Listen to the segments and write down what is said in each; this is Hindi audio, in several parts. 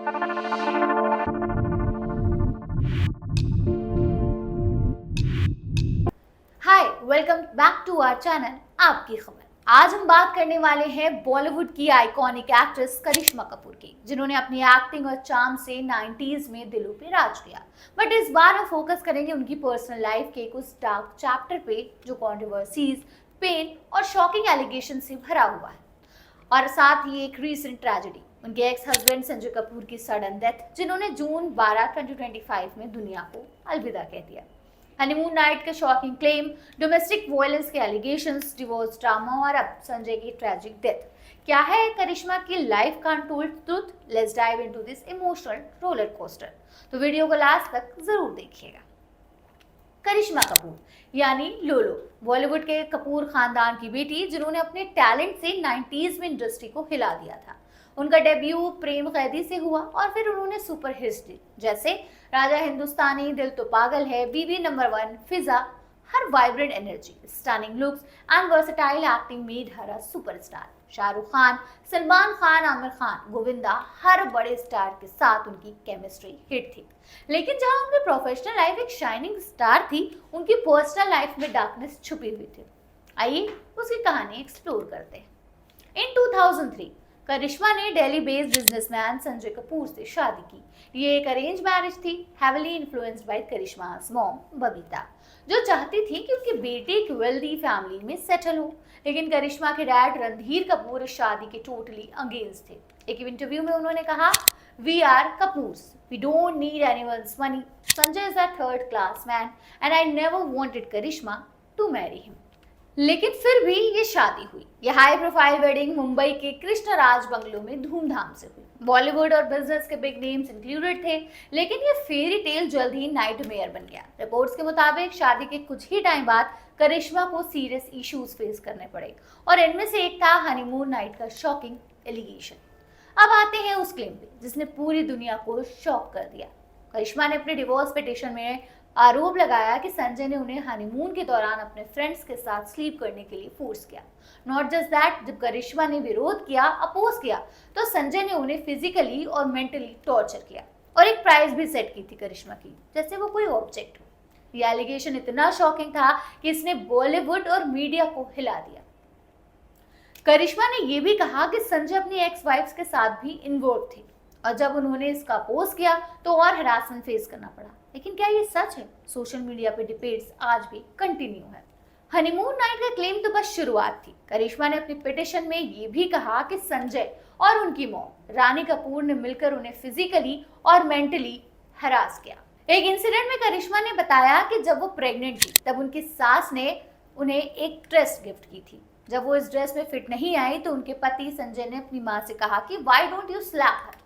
Hi, welcome back to our channel आपकी खबर। आज हम बात करने वाले हैं बॉलीवुड की आइकॉनिक एक्ट्रेस करिश्मा कपूर की, जिन्होंने अपनी एक्टिंग और चार्म से 90s में दिलों पे राज किया। बट इस बार हम फोकस करेंगे उनकी पर्सनल लाइफ के कुछ डार्क चैप्टर पे, जो कंट्रोवर्सीज, पेन और शॉकिंग एलिगेशन से भरा हुआ है। और साथ ही एक रीसेंट ट्रेजेडी, उनके एक्स हस्बैंड संजय कपूर की सडन डेथ, जिन्होंने जून 12, 2025 में दुनिया को अलविदा कह दिया। हनीमून नाइट के शॉकिंग क्लेम, डोमेस्टिक वायलेंस के एलिगेशंस, डिवोर्स ड्रामा और अब संजय की ट्रैजिक डेथ। क्या है करिश्मा की लाइफ का untold truth? Let's dive into this emotional roller coaster. तो वीडियो को लास्ट तक जरूर देखिएगा। करिश्मा कपूर यानी लोलो, बॉलीवुड के कपूर खानदान की बेटी, जिन्होंने अपने टैलेंट से 90s में इंडस्ट्री को हिला दिया था। उनका डेब्यू प्रेम कैदी से हुआ और फिर उन्होंने सुपर हिट्स दी, जैसे राजा हिंदुस्तानी, दिल तो पागल है, Biwi number 1, Fiza. Her vibrant energy, stunning looks and versatile acting made her a superstar. Shahrukh Khan, Salman Khan, Aamir Khan, Govinda, हर बड़े स्टार के साथ उनकी केमिस्ट्री हिट थी। लेकिन जहां उनकी प्रोफेशनल लाइफ एक शाइनिंग स्टार थी, उनकी पर्सनल लाइफ में डार्कनेस छुपी हुई थी। आइए उसकी कहानी एक्सप्लोर करते हैं। इन 2003 करिश्मा ने दिल्ली बेस्ड बिजनेसमैन संजय कपूर से शादी की। ये एक अरेंज मैरिज थी, हेवीली इन्फ्लुएंस्ड बाय करिश्मा's मॉम बबीता, जो चाहती थी कि उनकी बेटी एक वेल्दी फैमिली में सेटल हो। लेकिन करिश्मा के डैड रणधीर कपूर इस शादी के टोटली अगेंस्ट थे। एक इंटरव्यू में उन्होंने कहा, we are Kapoors, we don't need anyone's money, Sanjay is a third class man and I never wanted Karisma to marry him. लेकिन फिर भी ये शादी हुई। ये हाई प्रोफाइल वेडिंग मुंबई के कृष्णराज बंगलो में धूमधाम से हुई। बॉलीवुड और बिजनेस के बिग नेम्स इंक्लूडेड थे, लेकिन ये फेरी टेल जल्द ही नाइटमेयर बन गया। रिपोर्ट्स के मुताबिक शादी के कुछ ही टाइम बाद करिश्मा को सीरियस इश्यूज फेस करने पड़े और इनमें से एक था हनीमून नाइट का शॉकिंग एलिगेशन। अब आते हैं उस क्लेम पे जिसने पूरी दुनिया को शॉक कर दिया। करिश्मा ने अपने डिवोर्स पिटीशन में आरोप लगाया कि संजय ने उन्हें हनीमून के दौरान अपने फ्रेंड्स के साथ स्लीप करने के लिए फोर्स किया। नॉट जस्ट दैट, जब करिश्मा ने विरोध किया, अपोज किया, तो संजय ने उन्हें फिजिकली और मेंटली टॉर्चर किया और एक प्राइस भी सेट की थी करिश्मा की, जैसे वो कोई ऑब्जेक्ट हो। यह एलिगेशन इतना शॉकिंग था कि इसने बॉलीवुड और मीडिया को हिला दिया। करिश्मा ने यह भी कहा कि संजय अपनी एक्स वाइफ्स के साथ भी इन्वॉल्व थे और जब उन्होंने इसका अपोज किया तो और हरासमेंट फेस करना पड़ा। लेकिन क्या ये सच है? सोशल मीडिया पे डिबेट्स आज भी कंटिन्यू है। हनीमून नाइट का क्लेम तो बस शुरुआत थी। करिश्मा ने अपनी पिटीशन में ये भी कहा कि संजय और उनकी मॉम रानी कपूर ने मिलकर उन्हें फिजिकली और मेंटली हरास किया। एक इंसिडेंट में करिश्मा ने बताया कि जब वो प्रेग्नेंट थी तब उनकी सास ने उन्हें एक ड्रेस गिफ्ट की थी। जब वो इस ड्रेस में फिट नहीं आई तो उनके पति संजय ने अपनी माँ से कहा कि why don't you slap her.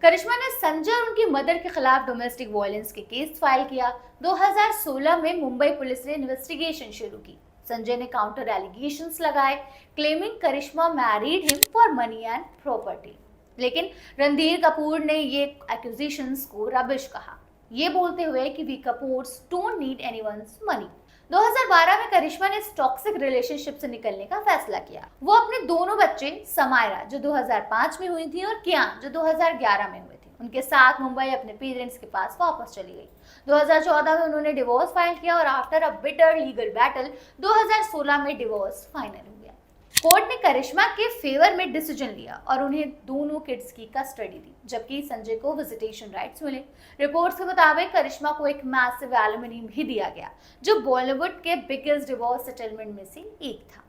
करिश्मा ने संजय और उनकी मदर के खिलाफ डोमेस्टिक वायलेंस के केस फाइल किया। 2016 में मुंबई पुलिस ने इन्वेस्टिगेशन शुरू की। संजय ने काउंटर एलिगेशंस लगाए, claiming Karisma married him for money and property. लेकिन रणधीर कपूर ने ये एक्यूजेशंस को रबिश कहा, ये बोलते हुए कि we Kapoors don't need anyone's money. 2012 में करिश्मा ने इस टॉक्सिक रिलेशनशिप से निकलने का फैसला किया। वो अपने दोनों बच्चे, समायरा जो 2005 में हुई थी और कियान जो 2011 में हुए थे, उनके साथ मुंबई अपने पेरेंट्स के पास वापस चली गई। 2014 में उन्होंने डिवोर्स फाइल किया और after a bitter legal battle 2016 में डिवोर्स फाइनल हो गया। कोर्ट ने करिश्मा के फेवर में डिसीजन लिया और उन्हें दोनों किड्स की कस्टडी दी, जबकि संजय को विजिटेशन राइट्स मिले। रिपोर्ट्स के मुताबिक करिश्मा को एक मैसिव एल्यूमिनियम भी दिया गया, जो बॉलीवुड के बिगेस्ट डिवोर्स सेटलमेंट में से एक था।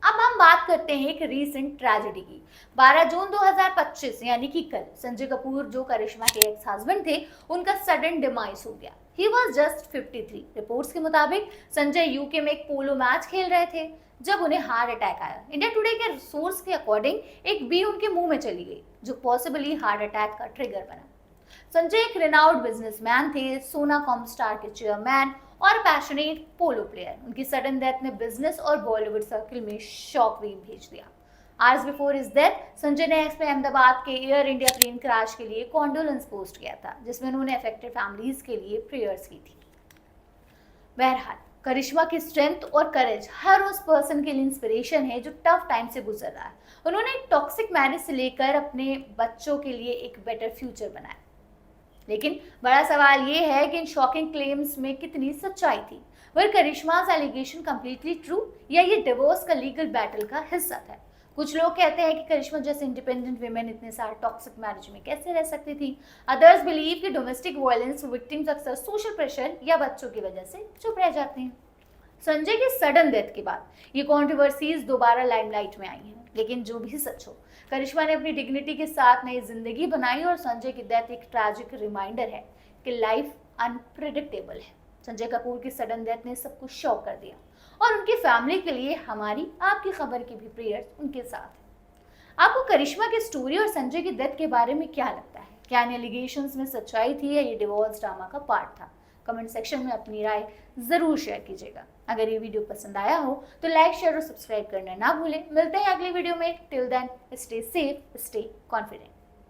अब हम बात करते हैं एक रीसेंट ट्रेजेडी की। 12 जून 2025 यानी कि कल, संजय कपूर जो करिश्मा के एक्स हस्बैंड थे, उनका सडन डिमाइस हो गया। He was just 53। रिपोर्ट्स के मुताबिक संजय यूके में एक पोलो मैच खेल रहे थे जब उन्हें हार्ट अटैक आया। इंडिया टुडे के सोर्स के अकॉर्डिंग एक बी उनके मुंह में चली गई, जो पॉसिबली हार्ट अटैक का ट्रिगर बना। संजय एक रिनाउंड बिजनेसमैन थे, सोना कॉम स्टार के चेयरमैन और पैशनेट पोलो प्लेयर। उनकी सडन डेथ ने बिजनेस और बॉलीवुड सर्किल में शॉक वेव भेज दिया। Hours before his death, Sanjay ने एक्स पे अहमदाबाद के एयर इंडिया प्लेन क्रैश के लिए कॉन्डोलेंस पोस्ट किया था, जिसमें उन्होंने अफेक्टेड फैमिलीज के लिए प्रेयर्स की थी। बहरहाल करिश्मा की स्ट्रेंथ और करेज हर उस पर्सन के लिए इंस्पिरेशन है जो टफ टाइम से गुजर रहा है। उन्होंने एक टॉक्सिक मैरिज से लेकर अपने बच्चों के लिए एक बेटर फ्यूचर बनाया। लेकिन बड़ा सवाल ये है कि इन शॉकिंग क्लेम्स में कितनी सच्चाई थी। वर करिश्मा's एलिगेशन कंप्लीटली ट्रू या ये डिवोर्स का लीगल बैटल का हिस्सा था? कुछ लोग कहते हैं कि करिश्मा जैसे इंडिपेंडेंट विमेन इतने सारे टॉक्सिक मैरिज में कैसे रह सकती थी। अदर्स बिलीव कि डोमेस्टिक वायलेंस विक्टिम्स अक्सर सोशल प्रेशर या बच्चों की वजह से चुप रह जाते हैं। संजय की सडन डेथ के बाद ये कंट्रोवर्सीज दोबारा लाइमलाइट में आई हैं, लेकिन जो भी सच हो, करिश्मा ने अपनी डिग्निटी के साथ नई जिंदगी बनाई और संजय की डेथ एक ट्रैजिक रिमाइंडर है कि लाइफ अनप्रिडिक्टेबल है। संजय कपूर की सडन डेथ ने सब कुछ शॉक कर दिया और उनकी फैमिली के लिए हमारी आपकी खबर की भी प्रेयर्स उनके साथ है। आपको करिश्मा की स्टोरी और संजय की डेथ के बारे में क्या लगता है? क्या इन एलिगेशंस में सच्चाई थी या ये डिवोर्स ड्रामा का पार्ट था? कमेंट सेक्शन में अपनी राय जरूर शेयर कीजिएगा। अगर ये वीडियो पसंद आया हो तो लाइक, शेयर और सब्सक्राइब करना ना भूलें। मिलते हैं अगली वीडियो में। Till then stay safe, stay confident.